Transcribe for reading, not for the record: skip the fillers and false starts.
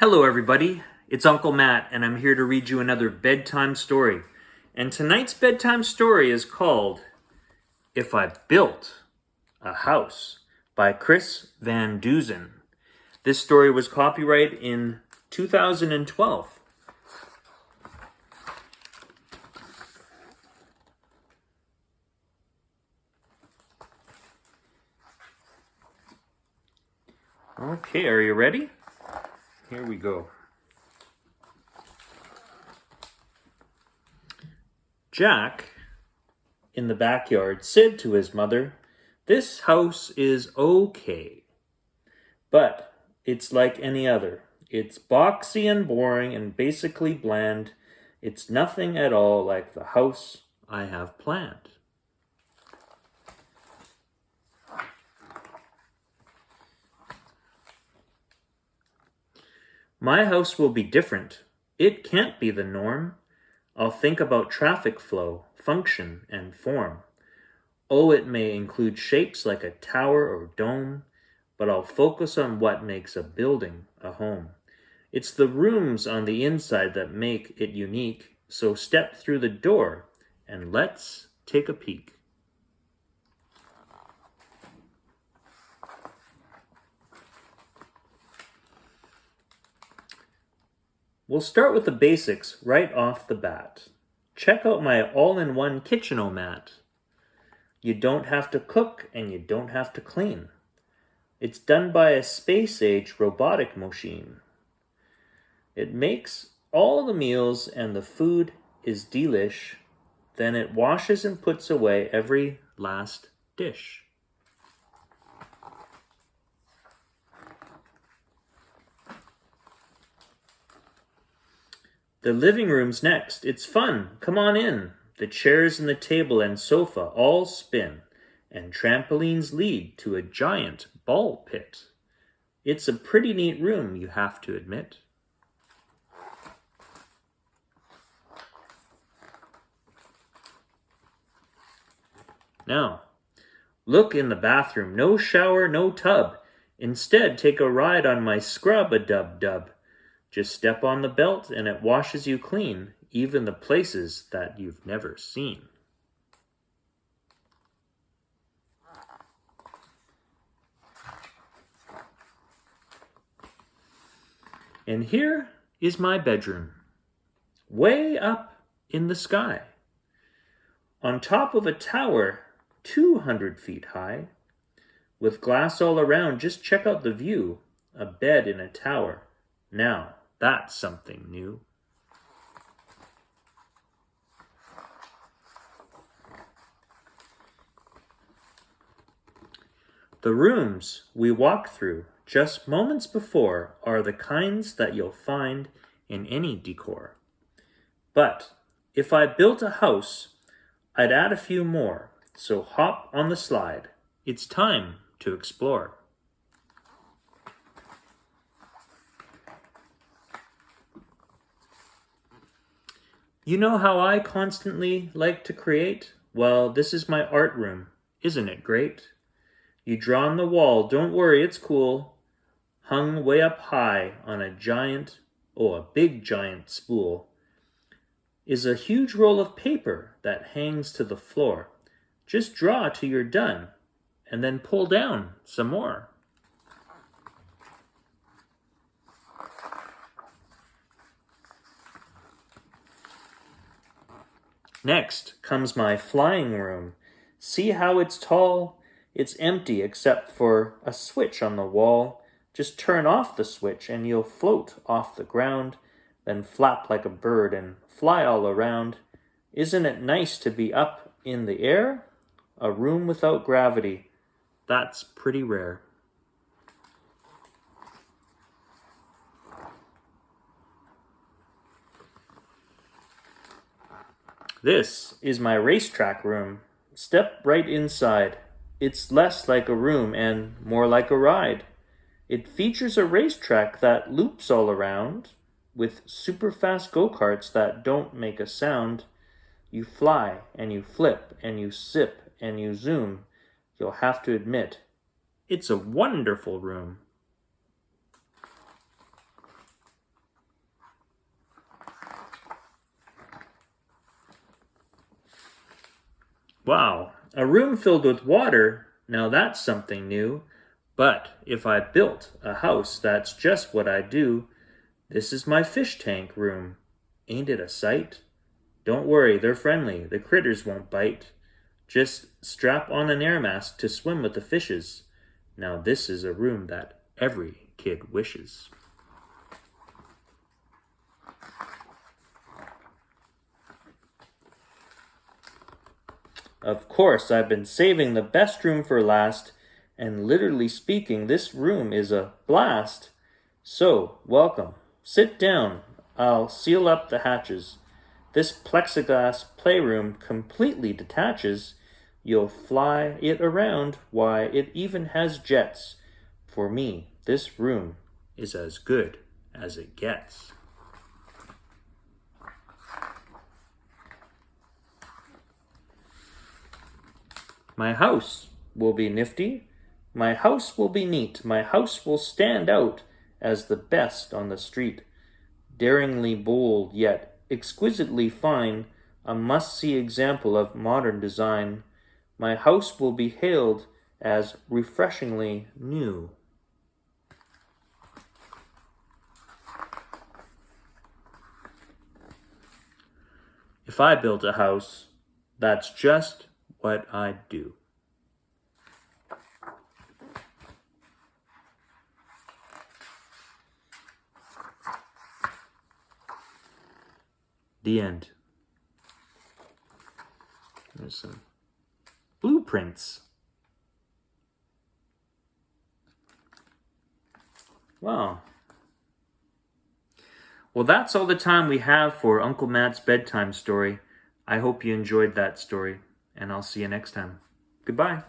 Hello, everybody. It's Uncle Matt, and I'm here to read you another bedtime story. And tonight's bedtime story is called If I Built a House by Chris Van Dusen. This story was copyrighted in 2012. Okay, are you ready? Here we go. Jack, in the backyard, said to his mother, "This house is okay, but it's like any other. It's boxy and boring and basically bland. It's nothing at all like the house I have planned." My house will be different. It can't be the norm. I'll think about traffic flow, function, and form. Oh, it may include shapes like a tower or dome, but I'll focus on what makes a building a home. It's the rooms on the inside that make it unique, so step through the door and let's take a peek. We'll start with the basics right off the bat. Check out my all-in-one kitchen-o-mat. You don't have to cook and you don't have to clean. It's done by a space-age robotic machine. It makes all the meals and the food is delish. Then it washes and puts away every last dish. The living room's next. It's fun. Come on in. The chairs and the table and sofa all spin, and trampolines lead to a giant ball pit. It's a pretty neat room, you have to admit. Now, look in the bathroom. No shower, no tub. Instead, take a ride on my scrub-a-dub-dub. Just step on the belt and it washes you clean, even the places that you've never seen. And here is my bedroom, way up in the sky, on top of a tower 200 feet high, with glass all around. Just check out the view, a bed in a tower. Now, that's something new. The rooms we walk through just moments before are the kinds that you'll find in any decor. But if I built a house, I'd add a few more, so hop on the slide. It's time to explore. You know how I constantly like to create? Well, this is my art room. Isn't it great? You draw on the wall, don't worry, it's cool. Hung way up high on a big giant spool, is a huge roll of paper that hangs to the floor. Just draw till you're done, and then pull down some more. Next comes my flying room. See how it's tall? It's empty except for a switch on the wall. Just turn off the switch and you'll float off the ground, then flap like a bird and fly all around. Isn't it nice to be up in the air? A room without gravity. That's pretty rare. This is my racetrack room. Step right inside. It's less like a room and more like a ride. It features a racetrack that loops all around, with super fast go-karts that don't make a sound. You fly and you flip and you sip and you zoom. You'll have to admit, it's a wonderful room. Wow, a room filled with water? Now that's something new. But if I built a house, that's just what I'd do. This is my fish tank room. Ain't it a sight? Don't worry, they're friendly. The critters won't bite. Just strap on an air mask to swim with the fishes. Now this is a room that every kid wishes. Of course, I've been saving the best room for last, and literally speaking, this room is a blast. So, welcome. Sit down. I'll seal up the hatches. This plexiglass playroom completely detaches. You'll fly it around. Why, it even has jets. For me, this room is as good as it gets. My house will be nifty. My house will be neat. My house will stand out as the best on the street. Daringly bold, yet exquisitely fine, a must-see example of modern design. My house will be hailed as refreshingly new. If I built a house, that's just what I'd do. The end. There's some blueprints. Wow. Well, that's all the time we have for Uncle Matt's bedtime story. I hope you enjoyed that story, and I'll see you next time. Goodbye.